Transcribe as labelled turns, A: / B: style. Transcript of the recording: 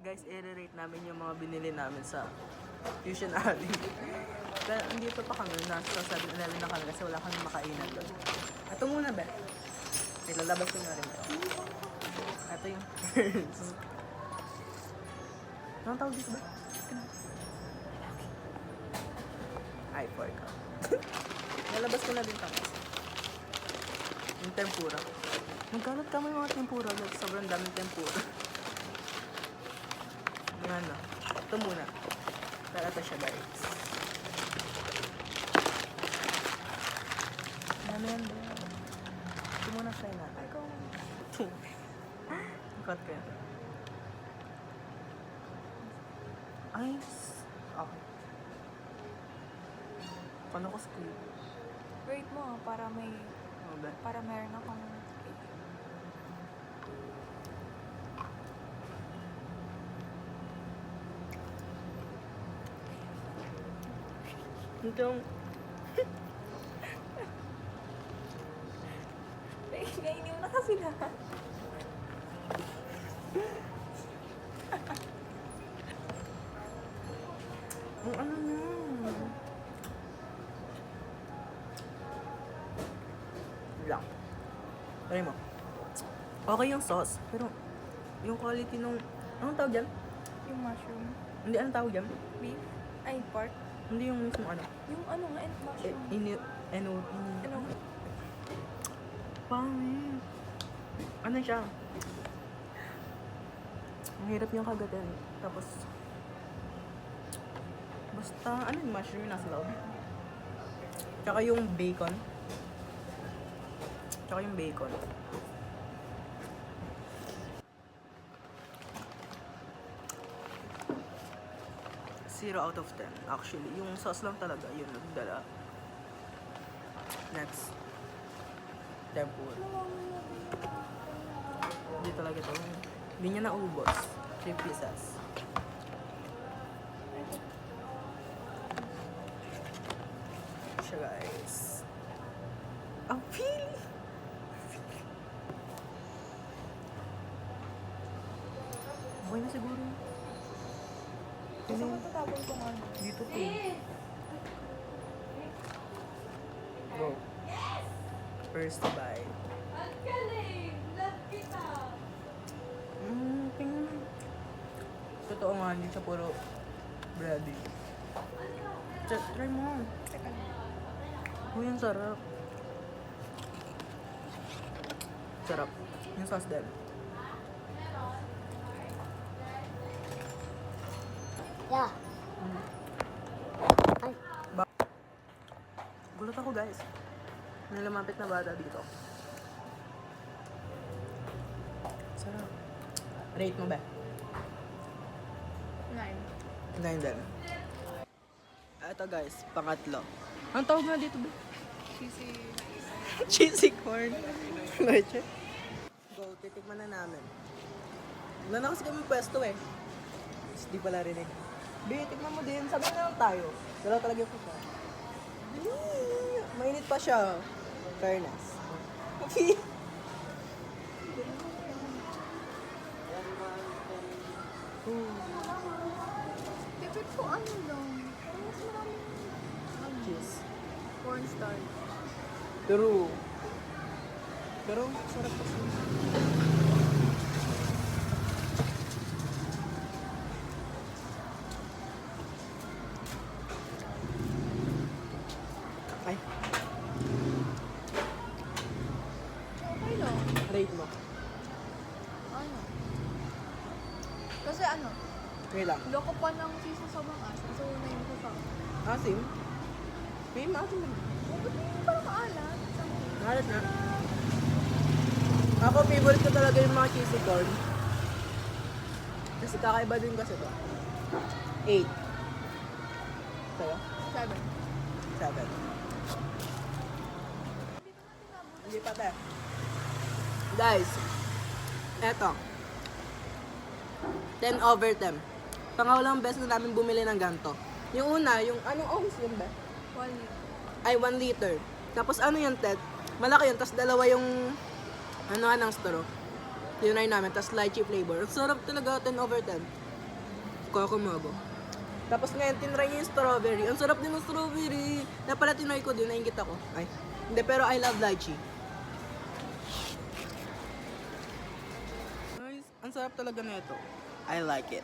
A: Guys, i-rate namin yung mga binili namin sa Fusion Alley. Pero andito pa kami, nasa 7-Eleven na kami kasi wala kami makainan doon. Ito muna ba? Ilalabas ko na rin ito. Ito yung Ferns. Anong tawag dito ba? Ay, pork. Nalabas ko na din ito. Yung tempura. Magkalat kami yung mga tempura. Sobrang daming tempura. Yan na. Ito muna. Pero ito siya, guys. Ano yan ba? Ito muna try natin. Cut ko yan. Ay, okay. Paano ko squid?
B: Rate mo para may
A: Ano ba?
B: para meron akong
A: Itong...
B: Kainin mo na kasi lahat.
A: Ang ano na? Lang. Try mo. Okay yung sauce, pero yung quality nung... Anong tawag dyan?
B: Yung mushroom.
A: Hindi, anong tawag dyan?
B: Beef. Ay, pork.
A: Hindi yung mismo ano.
B: Yung ano nga, mushroom.
A: Ano? Pangit. Ano siya? Ang hirap niyang kagatin. Tapos... Basta, ano yung mushroom yung nasa loob? Tsaka yung bacon. Tsaka yung bacon. Zero out of 10. Actually, yung sauce lang talaga yun nagdala. Next. Tempura. Hindi talaga ito. Hindi niya naubos. 3 pieces. Siya guys. Ang pili! Okay na siguro.
B: Gusto ko tatapon kung ano.
A: Dito po. Go. First bite.
B: Ang galing! Love kita!
A: Tingnan. Totoo nga, hindi siya puro bready. Try mo.
B: Teka lang.
A: Uy, ang sarap. Sarap. Yung sauce din.
C: Yeah. Ay.
A: Gulat ako guys. May lumapit na bata dito. Sarap. Rate mo ba?
B: 9.
A: 9 din. Ito guys, pangatlo. Ang tawag nga dito ba?
B: Cheesy.
A: Cheesy corn. Leche. Go, titikman na namin. Wala na kasi kami pwesto eh. Hindi pala rinig. Bi, tikman mo din. Sabi na lang tayo. Dalaw talaga yung kusa. Mainit pa siya. Fairness.
B: Tipid ko ano lang. Mas maraming
A: Cheese.
B: cornstarch.
A: Pero, sarap kasi. Ay,
B: Okay lang.
A: rate mo.
B: Ano? Kasi ano,
A: Okay lang.
B: loko pa ng cheese sa sobrang asin. So, na yung kusa.
A: Asim? May maasim naman.
B: Ba't hindi parang maalat?
A: Mahalat na. Ako, favorite ko talaga yung mga cheesy corn. Kasi kakaiba din kasi to. 8. Sa'yo?
B: 7.
A: 7. Hindi pa te. Guys, eto. 10 over 10. Pangawalang best na namin bumili ng ganito. Yung una, yung anong ounce yun ba?
B: 1 liter.
A: Ay, 1 liter. Tapos ano yun, Ted? Malaki yun, tapos dalawa yung ano nga ng straw. Tinry namin, tapos lychee flavor. Ang sarap talaga, 10 over 10. Kakamabo. Tapos ngayon, tinry niya yung strawberry. Ang sarap din ng strawberry. Na pala tinry ko din, naingit ako. Ay, hindi, pero I love lychee. Guys, ang sarap talaga na ito. I like it.